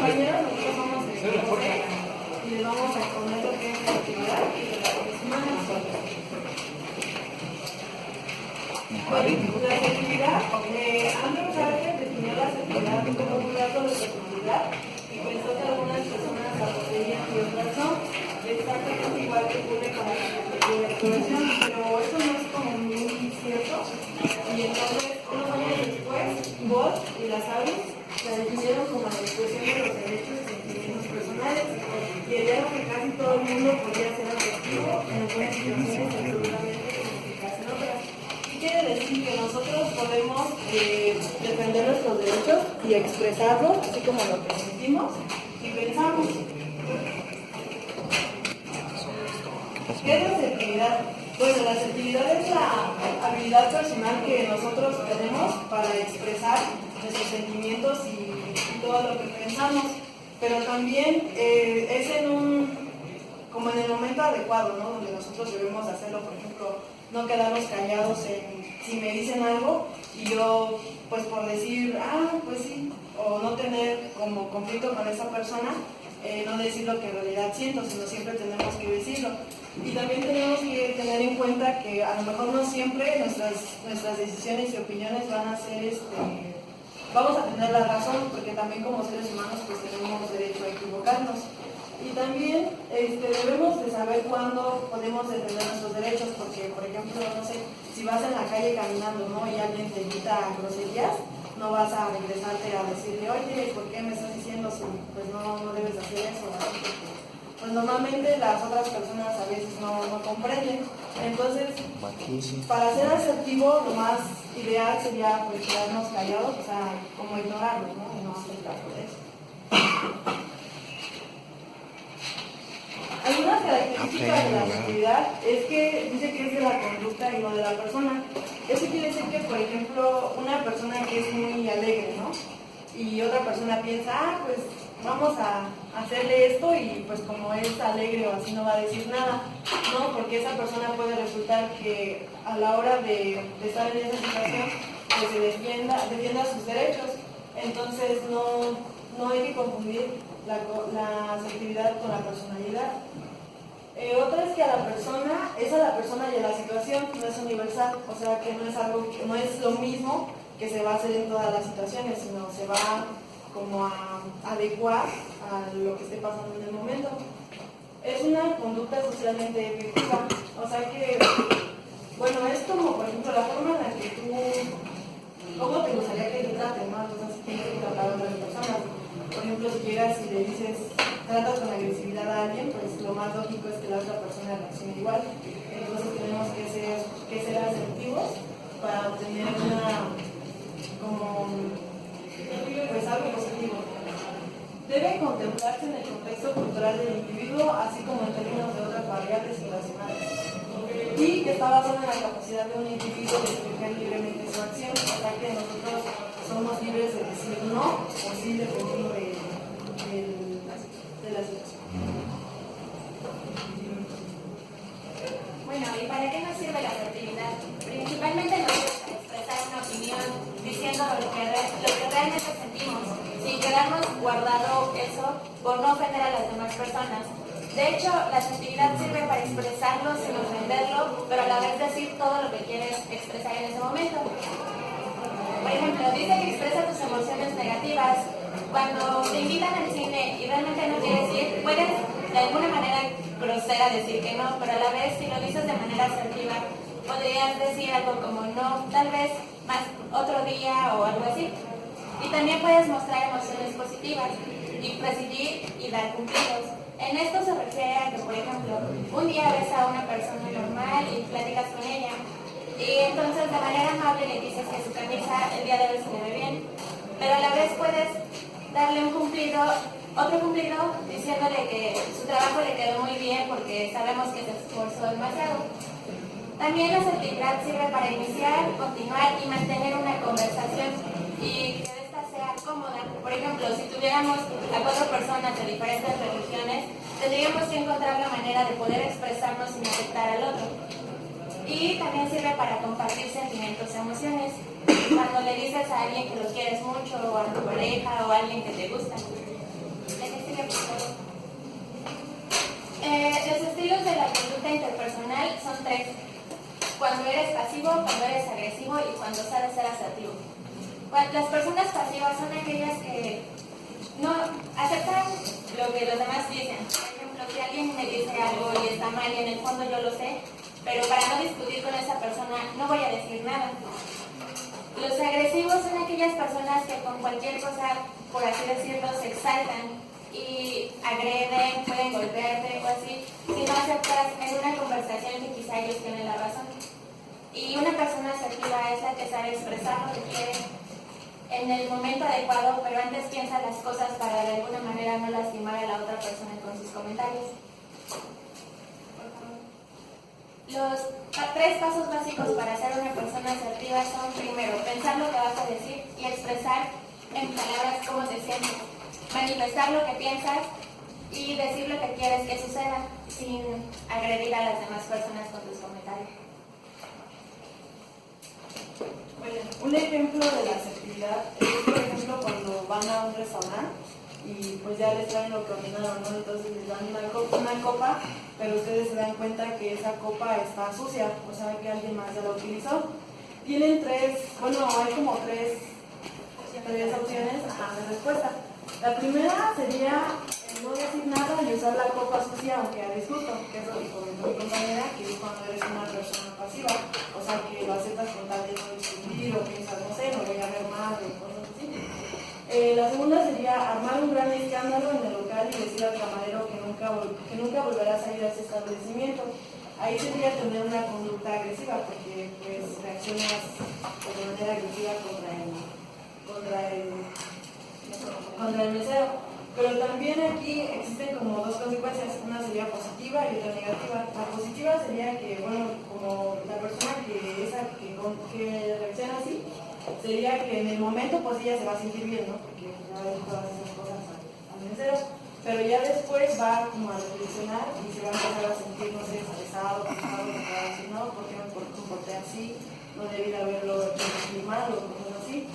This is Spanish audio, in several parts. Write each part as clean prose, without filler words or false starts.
compañeros, nosotros somos el José, y les vamos a exponer lo que es la actividad y de la semana. Bueno, la actividad, Andrew Carter definió la actividad como un dato de personalidad y pensó que algunas personas la poseían y otras no. Exactamente igual que ocurre con la exploración, pero eso no es como muy cierto. Y entonces, unos años después, Bot y las Avis la definieron como la expresión de los derechos y sentimientos personales, y hallaron que casi todo el mundo podía ser afectivo en algunas situaciones y absolutamente eficaz en otras. ¿Qué quiere decir? Que nosotros podemos defender nuestros derechos y expresarlos, así como lo que sentimos y pensamos. ¿Qué es la asertividad? Bueno, la asertividad es la habilidad personal que nosotros tenemos para expresar nuestros sentimientos y todo lo que pensamos, pero también es como en el momento adecuado, ¿no? Donde nosotros debemos hacerlo. Por ejemplo, no quedarnos callados si me dicen algo y yo, pues por decir, pues sí, o no tener como conflicto con esa persona, no decir lo que en realidad siento, sino siempre tenemos que decirlo. Y también tenemos que tener en cuenta que a lo mejor no siempre nuestras decisiones y opiniones van a ser, vamos a tener la razón, porque también como seres humanos pues tenemos derecho a equivocarnos. Y también debemos de saber cuándo podemos defender nuestros derechos, porque por ejemplo, no sé, si vas en la calle caminando, ¿no? Y alguien te grita groserías, no vas a regresarte a decirle, oye, ¿por qué me estás diciendo si pues no debes hacer eso? Pues normalmente las otras personas a veces no comprenden. Entonces, para ser asertivo, lo más ideal sería pues quedarnos callados, o sea, como ignorarlo, ¿no? Y no hacer caso de eso. Algunas características de la asertividad es que dice que es de la conducta y no de la persona. Eso quiere decir que, por ejemplo, una persona que es muy alegre, ¿no? Y otra persona piensa, pues vamos a hacerle esto, y pues como es alegre o así no va a decir nada, ¿no? Porque esa persona puede resultar que a la hora de estar en esa situación, pues se defienda sus derechos. Entonces no hay que confundir la asertividad con la personalidad. Otra es que a la persona y a la situación, no es universal, o sea que no es lo mismo que se va a hacer en todas las situaciones, sino se va como a adecuar a lo que esté pasando en el momento. Es una conducta socialmente efectiva, o sea que, bueno, es como, por ejemplo, la forma en la que ¿cómo te gustaría que te traten, no? Entonces tienes que tratar a otras personas. Por ejemplo, si llegas y le dices, tratas con agresividad a alguien, pues lo más lógico es que la otra persona reaccione igual. Entonces tenemos que ser asertivos para obtener pues algo positivo. Debe contemplarse en el contexto cultural del individuo, así como en términos de otras variables relacionadas. Y que está basado en la capacidad de un individuo de escoger libremente su acción, o sea que nosotros somos libres de decir no o sí, dependiendo de la situación. Bueno, ¿y para qué nos sirve la asertividad? Principalmente nos sirve para expresar una opinión diciendo lo que realmente sentimos, sin quedarnos guardado eso por no ofender a las demás personas. De hecho, la asertividad sirve para expresarlo sin ofenderlo, pero a la vez decir todo lo que quieres expresar en ese momento. Por ejemplo, dice que expresa tus emociones negativas. Cuando te invitan al cine y realmente no quieres ir, puedes de alguna manera grosera decir que no, pero a la vez si lo dices de manera asertiva, podrías decir algo como no, tal vez más otro día o algo así. Y también puedes mostrar emociones positivas y presidir y dar cumplidos. En esto se refiere a que, por ejemplo, un día ves a una persona normal y platicas con ella, y entonces de manera amable le dices que su camisa el día de hoy se le ve bien, pero a la vez puedes darle otro cumplido diciéndole que su trabajo le quedó muy bien porque sabemos que se esforzó demasiado. También la asertividad sirve para iniciar, continuar y mantener una conversación y que esta sea cómoda. Por ejemplo, si tuviéramos a 4 personas de diferentes religiones, tendríamos que encontrar la manera de poder expresarnos sin afectar al otro. Y también sirve para compartir sentimientos y emociones. Cuando le dices a alguien que lo quieres mucho, o a tu pareja, o a alguien que te gusta. cuando eres pasivo, cuando eres agresivo y cuando sabes ser asertivo. Las personas pasivas son aquellas que no aceptan lo que los demás dicen. Por ejemplo, si alguien me dice algo y está mal y en el fondo yo lo sé, pero para no discutir con esa persona no voy a decir nada. Los agresivos son aquellas personas que con cualquier cosa, por así decirlo, se exaltan y agreden, pueden golpearte o así, si no aceptas en una conversación que quizá ellos tienen la razón. Y una persona asertiva es la que sabe expresar lo que quiere en el momento adecuado, pero antes piensa las cosas para de alguna manera no lastimar a la otra persona con sus comentarios. Los 3 pasos básicos para ser una persona asertiva son: primero, pensar lo que vas a decir y expresar en palabras cómo te sientes, manifestar lo que piensas y decir lo que quieres que suceda sin agredir a las demás personas con tus comentarios. Bueno, un ejemplo de la asertividad es, por ejemplo, cuando van a un restaurante y pues ya les traen lo que ordenaron, ¿no? Entonces les dan una copa, pero ustedes se dan cuenta que esa copa está sucia, o sea que alguien más ya la utilizó. Tienen hay como tres opciones de respuesta. La primera sería no decir nada y usar la copa sucia aunque a disgusto, que es lo que comentó mi compañera, que es cuando eres una persona pasiva, o sea que lo aceptas con tal de no discutir o piensas, no sé, no voy a ver más o cosas así. La segunda sería armar un gran escándalo en el local y decir al camarero que nunca volverás a ir a ese establecimiento. Ahí sería tener una conducta agresiva porque pues reaccionas de manera agresiva contra el mesero. Pero también aquí existen como 2 consecuencias, una sería positiva y otra negativa. La positiva sería que, como la persona que reacciona así, sería que en el momento pues ella se va a sentir bien, ¿no? Porque ya ve todas esas cosas al mesero. Pero ya después va como a reflexionar y se va a empezar a sentir, no sé, estresado, cansado, que va a decir, no, ¿por qué me comporté así? No debí de haberlo hecho mal o cosas así.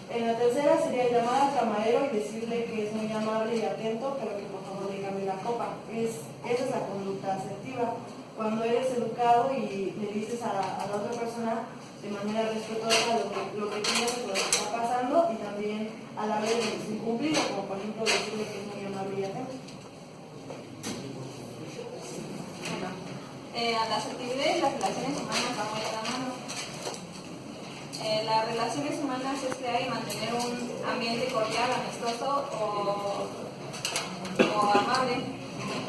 La tercera sería llamar al camarero y decirle que es muy amable y atento, pero que por favor le cambie la copa. Esa es la conducta asertiva. Cuando eres educado y le dices a la otra persona de manera respetuosa lo que tienes, lo que está pasando, y también a la vez de cumplirlo, como por ejemplo decirle que es muy amable y atento. La asertividad y las relaciones humanas van muy de la mano. Las relaciones humanas es crear y mantener un ambiente cordial, amistoso o amable.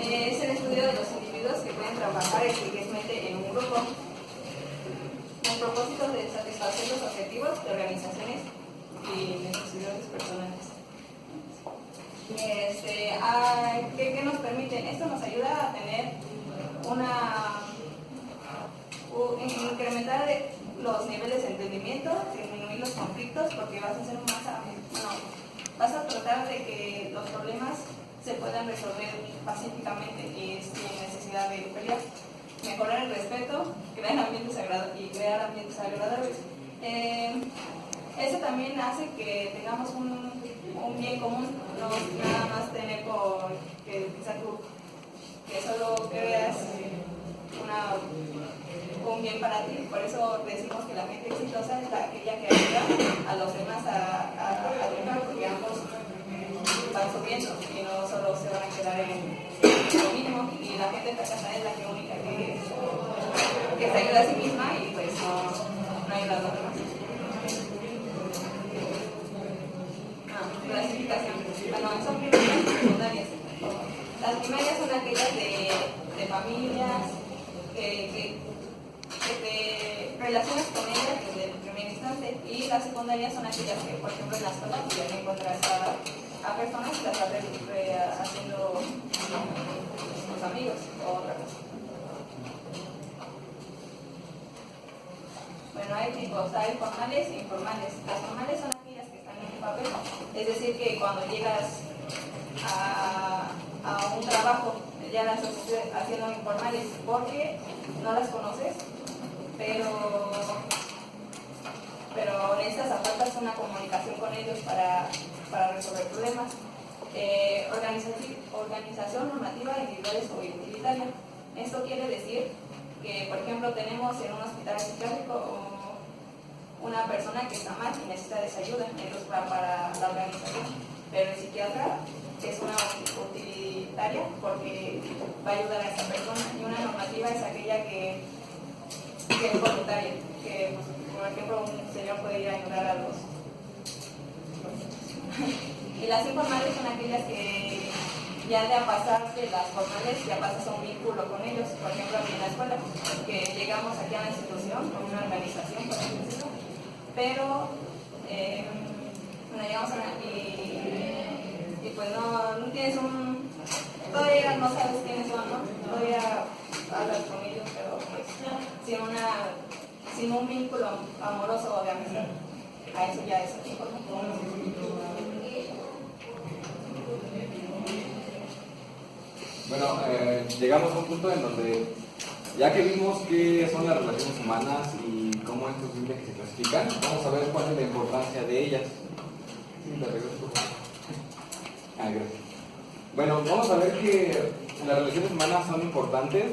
Es el estudio de los individuos que pueden trabajar eficazmente en un grupo. Los propósitos de satisfacer los objetivos de organizaciones y necesidades personales. ¿Qué nos permiten? Esto nos ayuda a tener incrementar los niveles de entendimiento, disminuir los conflictos, porque vas a tratar de que los problemas se puedan resolver pacíficamente y sin necesidad de pelear. Mejorar el respeto, crear ambientes agradables. Eso también hace que tengamos un bien común, no nada más tener por que solo creas un bien para ti. Por eso decimos que la gente exitosa es aquella que ayuda a los demás a triunfar, porque ambos van subiendo y no solo se van a quedar en lo mínimo, y la gente fracasada es la única que se ayuda a sí misma y pues no ayuda a los demás. Clasificación. Son primarias y secundarias. Las primarias son aquellas de familias que te relacionas con ellas desde el primer instante, y las secundarias son aquellas que, por ejemplo, en la escuela ya encuentras a personas que las vas haciendo tus amigos o otra cosa. Bueno, hay tipos, hay formales e informales. Las formales son aquellas que están en un papel, es decir, que cuando llegas a un trabajo ya las estás haciendo informales porque no las conoces, pero necesitas apartas una comunicación con ellos para resolver problemas. Organización normativa individuales o utilitaria. Esto quiere decir que, por ejemplo, tenemos en un hospital psiquiátrico una persona que está mal y necesita de esa ayuda, entonces va para la organización, pero el psiquiatra es una utilitaria porque va a ayudar a esa persona, y una normativa es aquella que es voluntaria, que pues, por ejemplo un señor puede ir a ayudar a los y las informales son aquellas que ya de a pasar de las formales ya pasas a un vínculo con ellos, por ejemplo aquí en la escuela, que llegamos aquí a la institución con una organización, por así decirlo, pero bueno, llegamos y pues no tienes todavía no sabes quiénes son, ¿no? Todavía hablas con ellos, pero pues sin un vínculo amoroso o de amistad, a eso ya es así, ¿no? Bueno, llegamos a un punto en donde, ya que vimos qué son las relaciones humanas y cómo es posible que se clasifican, vamos a ver cuál es la importancia de ellas. Sí, la regreso. Gracias. Bueno, vamos a ver que las relaciones humanas son importantes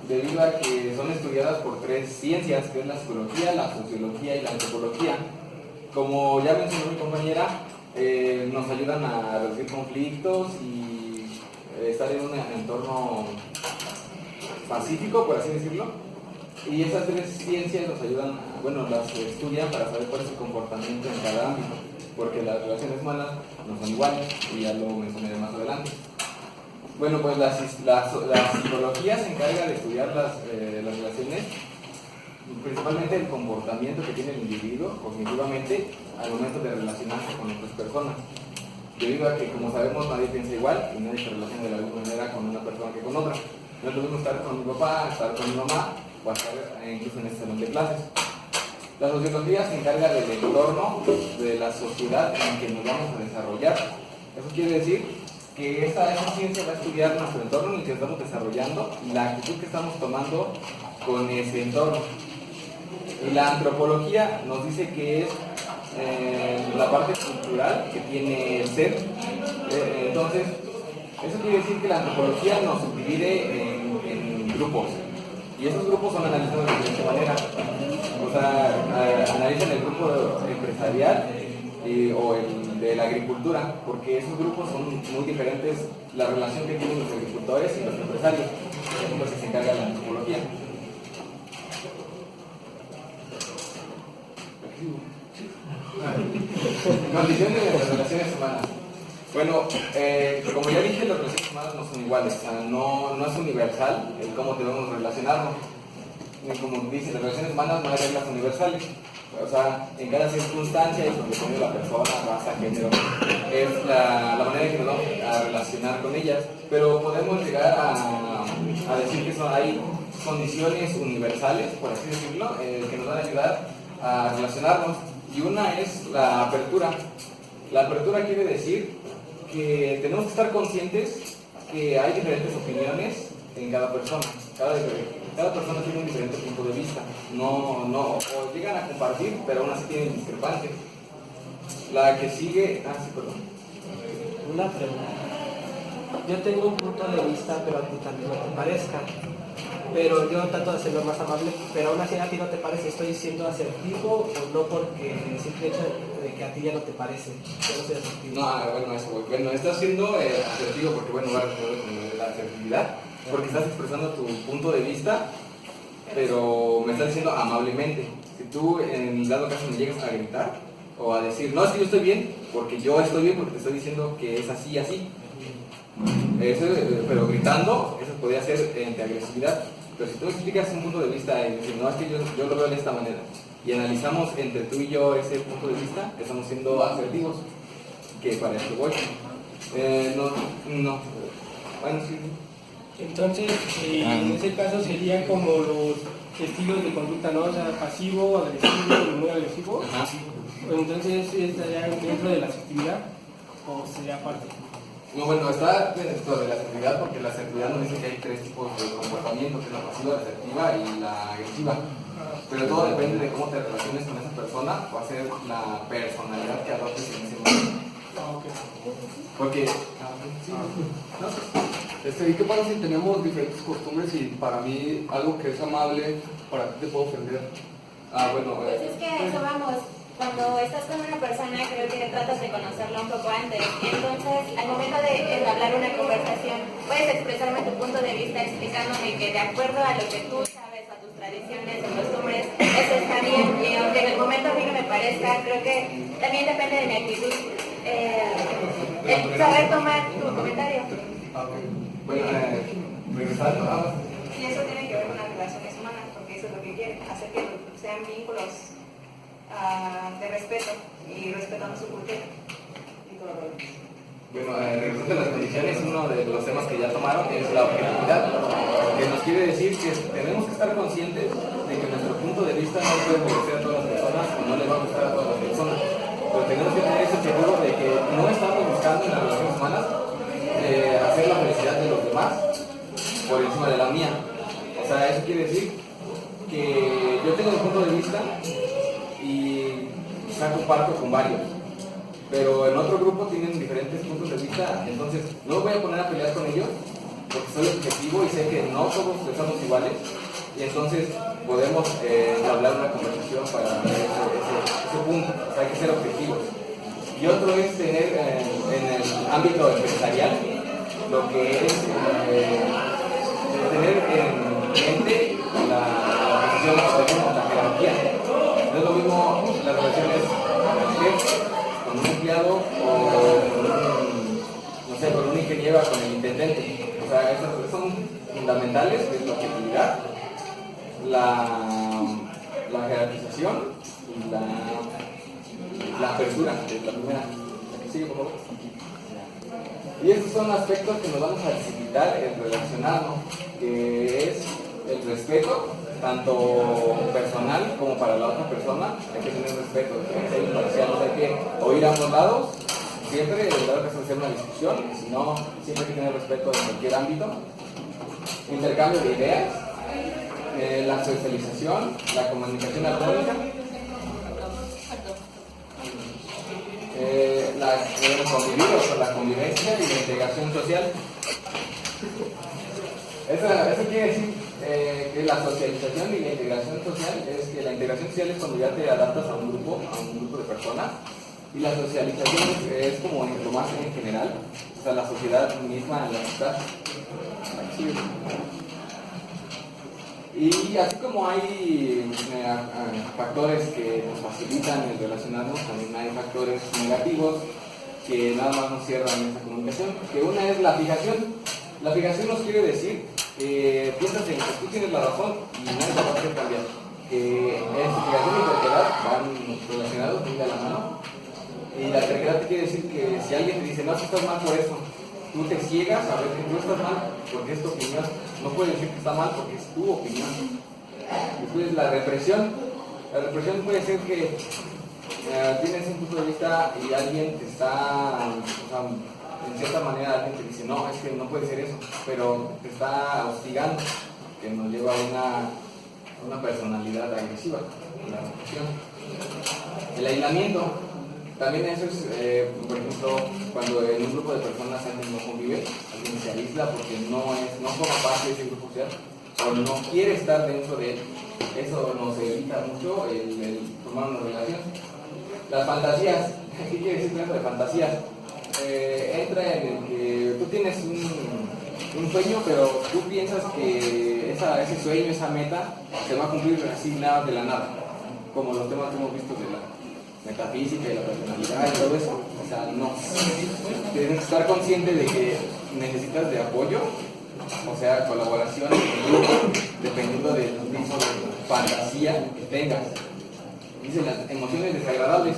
debido a que son estudiadas por tres ciencias, que es la psicología, la sociología y la antropología. Como ya mencionó mi compañera, nos ayudan a reducir conflictos y estar en un entorno pacífico, por así decirlo. Y estas tres ciencias nos ayudan, las estudian para saber cuál es el comportamiento en cada ámbito, porque las relaciones humanas no son iguales, y ya lo mencionaré más adelante. Bueno, pues la psicología se encarga de estudiar las relaciones, principalmente el comportamiento que tiene el individuo cognitivamente al momento de relacionarse con otras personas. Debido a que, como sabemos, nadie piensa igual y nadie se relaciona de la misma manera con una persona que con otra. No es lo mismo estar con mi papá, estar con mi mamá o estar incluso en este salón de clases. La sociología se encarga del entorno de la sociedad en que nos vamos a desarrollar. Eso quiere decir que esta ciencia va a estudiar nuestro entorno en el que estamos desarrollando y la actitud que estamos tomando con ese entorno. Y la antropología nos dice que es la parte cultural que tiene el ser. Entonces, eso quiere decir que la antropología nos divide en grupos, y esos grupos son analizados de diferente manera. O sea, analizan el grupo empresarial o el de la agricultura, porque esos grupos son muy diferentes, la relación que tienen los agricultores y los empresarios. Eso es lo que se encarga la antropología. Condiciones de las relaciones humanas. Bueno, como ya dije, las relaciones humanas no son iguales, o sea, no es universal el cómo debemos relacionarnos. Como dice, las relaciones humanas no hay reglas universales. O sea, en cada circunstancia es donde pone la persona, raza, género, es la manera en que nos vamos a relacionar con ellas. Pero podemos llegar a decir que hay condiciones universales, por así decirlo, que nos van a ayudar a relacionarnos. Y una es la apertura. La apertura quiere decir que tenemos que estar conscientes que hay diferentes opiniones en cada persona. Cada persona tiene un diferente punto de vista. O llegan a compartir, pero aún así tienen discrepancias. La que sigue... sí, perdón. Una pregunta. Yo tengo un punto de vista, pero a ti también no te parezca. Pero yo trato de hacerlo más amable, pero aún así a ti no te parece, estoy siendo asertivo o no, porque el simple hecho de que a ti ya no te parece, yo no soy asertivo. No, bueno, estás siendo asertivo porque, va a responder la asertividad, porque estás expresando tu punto de vista, pero me estás diciendo amablemente. Si tú en dado caso me llegas a gritar o a decir, no, es que yo estoy bien, porque yo estoy bien porque te estoy diciendo que es así y así. Eso, pero gritando, eso podría ser de agresividad. Pero si tú explicas un punto de vista y dices, no, es que yo lo veo de esta manera, y analizamos entre tú y yo ese punto de vista, estamos siendo asertivos, que para eso voy. Bueno, sí. Entonces, en ese caso serían como los estilos de conducta, ¿no? O sea, pasivo, agresivo y muy agresivo. Ajá. Entonces, ¿estaría dentro de la asertividad o sería aparte? No, bueno, está dentro de la asertividad, porque la asertividad nos dice que hay tres tipos de comportamiento, que es la pasiva, la asertiva y la agresiva. Pero todo depende de cómo te relaciones con esa persona, va a ser la personalidad que adoptes en ese momento. Porque ¿Y qué pasa si tenemos diferentes costumbres y para mí algo que es amable, para ti te puedo ofender? bueno, Pues es que a eso vamos. Cuando estás con una persona, creo que tratas de conocerla un poco antes. Entonces, al momento de entablar una conversación, puedes expresarme tu punto de vista explicándome que de acuerdo a lo que tú sabes, a tus tradiciones, o costumbres, eso está bien. Y aunque en el momento a mí no me parezca, creo que también depende de mi actitud. El saber tomar tu comentario. bueno, regresando a... Y eso tiene que ver con las relaciones humanas, porque eso es lo que quieren, hacer que sean vínculos de respeto y respetando su cultura y todo lo demás. Bueno, regresando a las condiciones, uno de los temas que ya tomaron es la objetividad, que nos quiere decir que tenemos que estar conscientes de que nuestro punto de vista no puede favorecer a todas las personas o no le va a gustar a todas las personas. Pero tenemos que tener ese seguro de que no estamos buscando en las relaciones humanas hacer la felicidad de los demás por encima de la mía. O sea, eso quiere decir que yo tengo un punto de vista y quizá comparto con varios, pero en otro grupo tienen diferentes puntos de vista, entonces no me voy a poner a pelear con ellos porque soy objetivo y sé que no todos estamos iguales, y entonces podemos hablar una conversación para ese punto. O sea, hay que ser objetivos. Y otro es tener en el ámbito empresarial lo que es tener en mente la posición que tenemos, la jerarquía. No es lo mismo las relaciones con un empleado o con un ingeniero, con el intendente. O sea, esos son fundamentales, que es la objetividad, la jerarquización y la apertura, que es la primera. Sigue, por favor. Y estos son aspectos que nos vamos a necesitar en relacionarnos, que es el respeto, tanto personal como para la otra persona. Hay que tener respeto, hay que ser imparciales, hay que oír a ambos lados, siempre, en dado caso de hacer una discusión, si no, siempre hay que tener respeto en cualquier ámbito. Intercambio de ideas, la socialización, la comunicación armónica, la convivencia y la integración social. Eso quiere decir que la socialización y la integración social es que la integración social es cuando ya te adaptas a un grupo de personas, y la socialización es como lo más en general, o sea, la sociedad misma en la que estás. Y así como hay factores que nos facilitan el relacionarnos, también hay factores negativos que nada más nos cierran esa comunicación, que una es la fijación. La fijación nos quiere decir que piensas en que tú tienes la razón y nadie te va a hacer cambiar. Fijación y terquedad van relacionados, muy de la mano. Y la terquedad quiere decir que si alguien te dice, no, tú estás mal por esto, tú te ciegas a ver que tú estás mal porque es tu opinión. No puedes decir que está mal porque es tu opinión. Después la represión. La represión puede ser que tienes un punto de vista y alguien te está, en cierta manera alguien te dice, no, es que no puede ser eso, pero te está hostigando, que nos lleva a una personalidad agresiva, la represión. El aislamiento. También eso es, por ejemplo, cuando en un grupo de personas alguien no convive, alguien se aísla porque no forma parte de ese grupo social o no quiere estar dentro de él. Eso nos evita mucho el formar una relación. Las fantasías. ¿Qué quiere decir eso de fantasías? Entra en el que tú tienes un sueño, pero tú piensas que ese sueño, esa meta, se va a cumplir así nada de la nada, como los temas que hemos visto de la metafísica y la personalidad y todo eso. O sea, no. Tienes que estar consciente de que necesitas de apoyo, o sea, colaboración, dependiendo del tipo de fantasía que tengas. Dicen las emociones desagradables.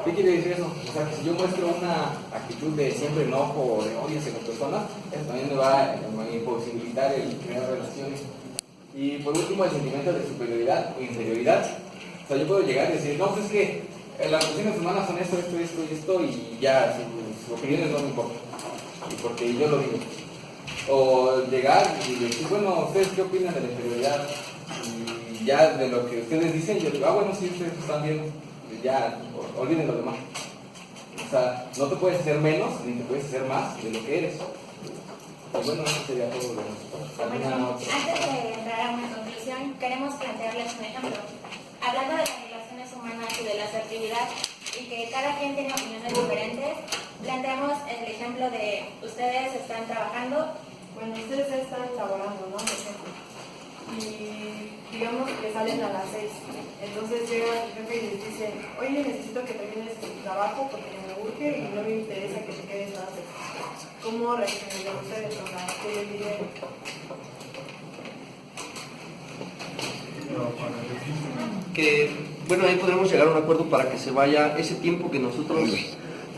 ¿Qué quiere decir eso? O sea, que si yo muestro una actitud de siempre enojo o de odio hacia las personas, eso también me va a imposibilitar el crear relaciones. Y por último, el sentimiento de superioridad o inferioridad. O sea, yo puedo llegar y decir, no, pues es que las relaciones humanas son esto, y ya, sus opiniones no me importan. Y porque yo lo digo. O llegar y decir, bueno, ¿ustedes qué opinan de la inferioridad? Y ya de lo que ustedes dicen, yo digo, bueno, sí, ustedes están bien, ya, olviden lo demás. O sea, no te puedes hacer menos ni te puedes hacer más de lo que eres. Y bueno, eso sería todo de nosotros. Bueno, antes de entrar a una conclusión, queremos plantearles un ejemplo. Hablando de las relaciones humanas y de la asertividad, y que cada quien tiene opiniones diferentes, planteamos el ejemplo de ustedes están trabajando. Bueno, ustedes están laborando, ¿no? Por ejemplo. Y digamos que salen a las 6. Entonces llega tu jefe y les dice, oye, necesito que termines tu trabajo porque me urge y no me interesa que te quedes a las 6. ¿Cómo reaccionarían ustedes? O sea, ¿qué les dirían? Que, bueno, ahí podremos llegar a un acuerdo para que se vaya ese tiempo que nosotros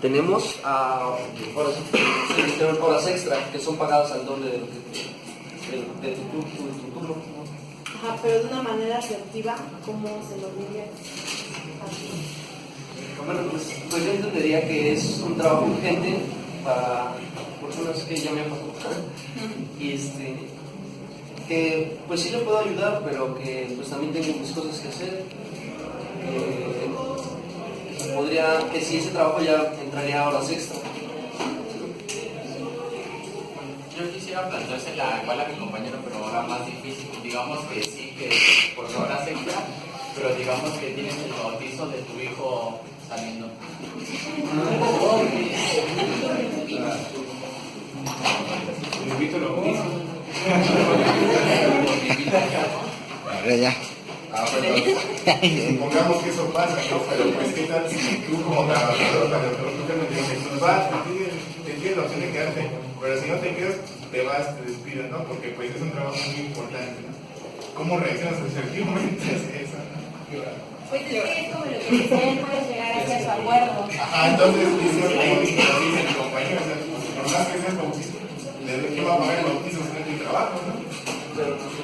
tenemos a horas extra, que son pagadas al doble de tu turno. Ajá, pero de una manera asertiva, ¿cómo se lo dirían? Bueno, pues yo entendería que es un trabajo urgente para personas que ya me han pasado. Y que pues sí le puedo ayudar, pero que pues también tengo mis cosas que hacer. Que si ese trabajo ya entraría a horas extra. Yo quisiera planteársela igual a mi compañero, pero ahora más difícil. Digamos que sí, que por horas extra, pero digamos que tienes el bautizo de tu hijo saliendo. Le invito al bautizo. Ya. Supongamos que eso pasa, ¿no? Pero pues qué tal si tú como trabajador, tú vas, te tienes la opción de quedarte, pero si no te quedas, te vas, te despidas, ¿no? Porque pues es un trabajo muy importante, ¿no? ¿Cómo reaccionas asertivamente a eso? Pues es que es como lo que dicen, puedes llegar hacia su acuerdo. Ajá, entonces, como dice mi compañero, o sea, por más que seas bautista, ¿qué va a pagar el bautizo si no tiene trabajo, no?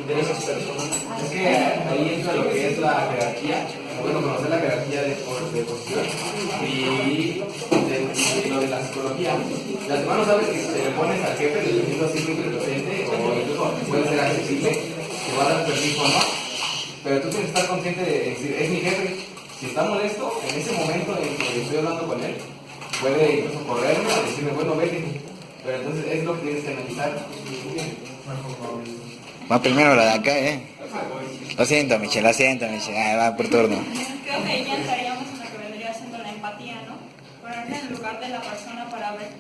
De esas personas. Es que ahí entra lo que es la jerarquía, bueno, conocer la jerarquía de posición y lo de la psicología. De antemano sabes que si te le pones al jefe, dependiendo así muy presente o incluso puede ser accesible, te va a dar permiso o no, pero tú tienes que estar consciente de decir, es mi jefe, si está molesto, en ese momento en que estoy hablando con él, puede incluso correrme o decirme, bueno, vete, pero entonces es lo que tienes que analizar. Va primero la de acá, Lo siento, Michelle, va por turno. Creo que ahí ya entraríamos en lo que vendría siendo la empatía, ¿no? Ponerme en el lugar de la persona para ver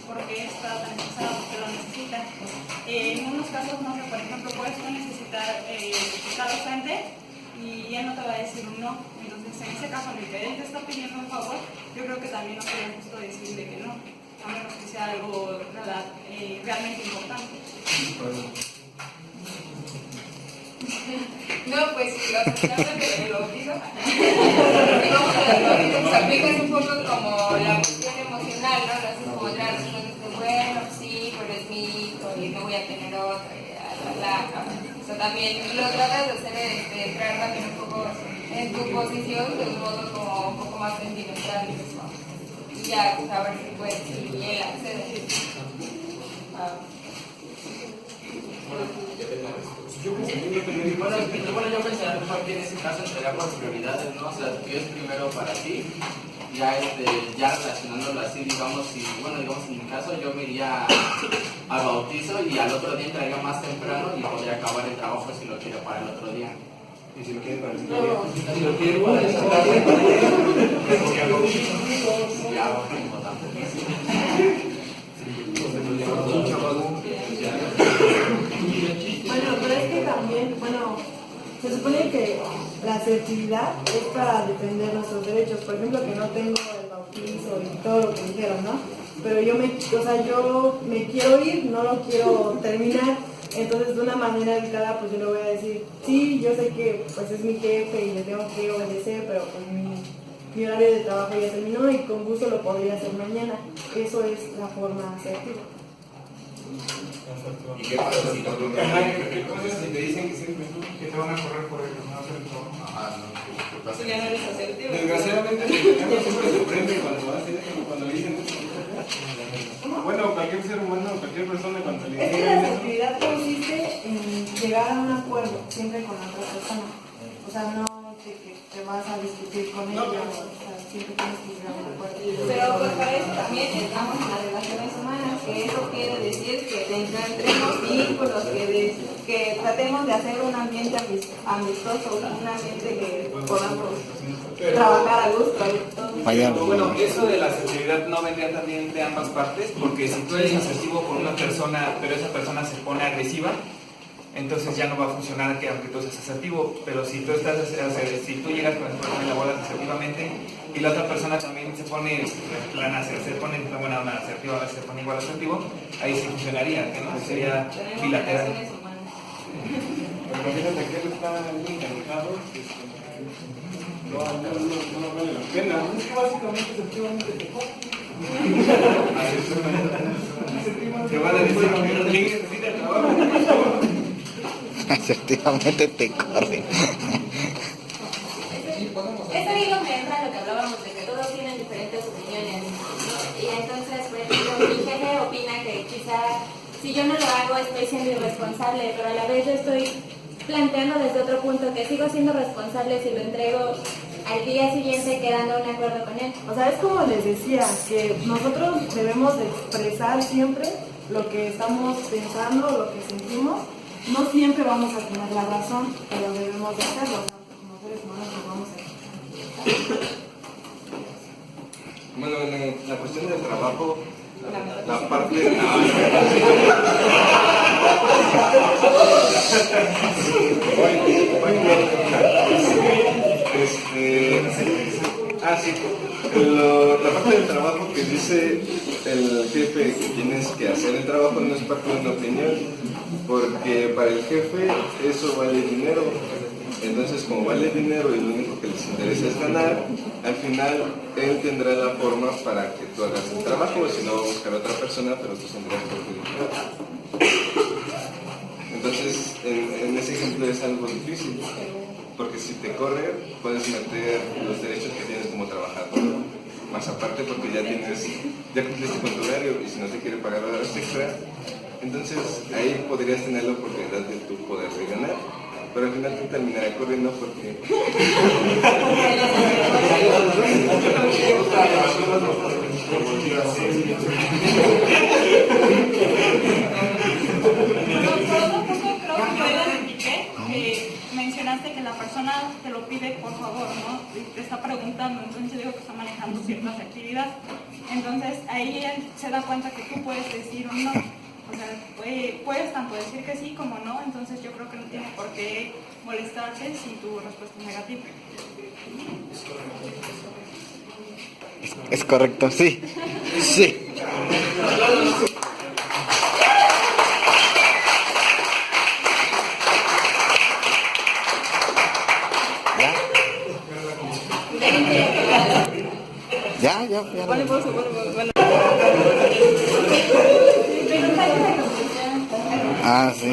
por qué está tan estresado, por qué lo necesita. En unos casos, no sé, por ejemplo, puedes tú necesitar estar ausente y él no te va a decir un no. Entonces, en ese caso, en el que él te está pidiendo un favor, yo creo que también no sería justo decirle que no, a menos que sea algo realmente importante. No, pues la cuestión del bautizo, digamos que el bautizo se aplica un poco como la cuestión emocional, ¿no? Lo haces como ya, bueno, sí, pero es mi hijo y no voy a tener otro, o sea, también lo tratas de hacer, de entrar también un poco en tu posición de un modo como un poco más sentimental, ¿no? Y ya, pues a ver si puedes, si él accede. Bueno, yo pensaría mejor que en ese caso estaría por prioridades, ¿no? O sea, tú es primero para ti, ya relacionándolo así, digamos, digamos en mi caso yo me iría al bautizo y al otro día entraría más temprano y podría acabar el trabajo si lo quiero para el otro día. Y si lo quieren para el siguiente día. Si lo quieren para esa tarde, Ya, bueno, tampoco. Bueno, pero es que también, se supone que la asertividad es para defender nuestros derechos. Por ejemplo, que no tengo el bautizo y todo lo que dijeron, ¿no? Pero yo me quiero ir, no lo quiero terminar. Entonces, de una manera educada, pues yo le voy a decir, sí, yo sé que pues es mi jefe y le tengo que obedecer, pero pues mi horario de trabajo ya terminó y con gusto lo podría hacer mañana. Eso es la forma asertiva. ¿Y qué pasa si te te dicen que te van a correr por el no hacer el trabajo? Ajá, no, ¿qué pasa? Ya no eres asertivo. Desgraciadamente, siempre se sorprende cuando le dicen eso. Bueno, cualquier ser humano, cualquier persona cuando le Es que dicen la eso. asertividad consiste en llegar a un acuerdo siempre con la otra persona. O sea, no de que te vas a discutir con ella. O sea, siempre tienes que llegar a un acuerdo. Pero pues para eso también estamos en las relaciones humanas, que eso quiere decir que encontremos vínculos, que tratemos de hacer un ambiente amistoso, un ambiente que podamos trabajar a gusto. Bueno, eso de la asertividad no vendría también de ambas partes, porque si tú eres asertivo con una persona, pero esa persona se pone agresiva, entonces ya no va a funcionar que aunque tú seas asertivo. Pero si tú estás, si tú llegas con esa persona y la abordas asertivamente y la otra persona también se pone en buena onda asertiva, a veces se pone igual asertivo, ahí sí funcionaría, que no sería bilateral. Pero fíjate que él está bien enganchado, no vale la pena. Es que básicamente efectivamente te coge. Te van a decir que no necesita trabajo. Asertivamente te corren. Es ahí donde entra lo que hablábamos de que todos tienen diferentes opiniones, ¿no? Y entonces, por ejemplo, mi jefe opina que quizá si yo no lo hago estoy siendo irresponsable, pero a la vez yo estoy planteando desde otro punto que sigo siendo responsable si lo entrego al día siguiente quedando un acuerdo con él. O sea, es como les decía, que nosotros debemos de expresar siempre lo que estamos pensando, lo que sentimos. No siempre vamos a tener la razón, pero debemos de hacerlo. O sea, como seres humanos lo vamos a hacer. Bueno, en la cuestión del trabajo, la parte... La parte del trabajo que dice el jefe que tienes que hacer el trabajo no es parte de una opinión, porque para el jefe eso vale dinero. Entonces, como vale dinero y lo único que les interesa es ganar, al final él tendrá la forma para que tú hagas el trabajo, si no va a buscar a otra persona, pero tú tendrás que perjudicar. Entonces, en ese ejemplo es algo difícil, porque si te corre, puedes meter los derechos que tienes como trabajador, más aparte porque ya cumpliste con tu horario y si no te quiere pagar horas extra, entonces ahí podrías tener la oportunidad de tu poder de ganar. Pero al final te terminará corriendo porque... Mencionaste que la persona te lo pide por favor, ¿no? Y te está preguntando, entonces yo digo que está manejando ciertas actividades. Entonces ahí ella se da cuenta que tú puedes decir un no. O sea, puedes tanto decir que sí como no, entonces yo creo que no tiene por qué molestarse si tu respuesta es negativa. Es correcto, sí. Sí. Ya. Bueno. Ah, sí.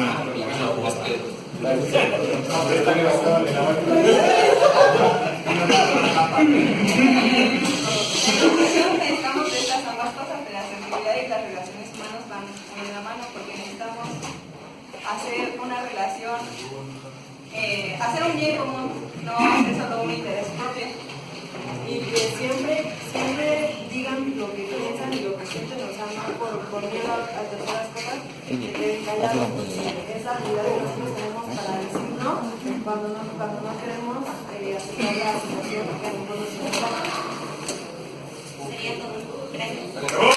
Necesitamos de estas ambas cosas, de la sensibilidad y las relaciones humanas van en la mano, porque necesitamos hacer una relación, hacer un bien común, no hacer solo un interés propio. Y que siempre digan lo que piensan y lo que sienten, o sea, no por miedo a terceras cosas, que callados. Esa habilidad que nosotros tenemos para decir no, cuando no queremos aceptar la situación que a nosotros nos gusta. Sería todo. Gracias.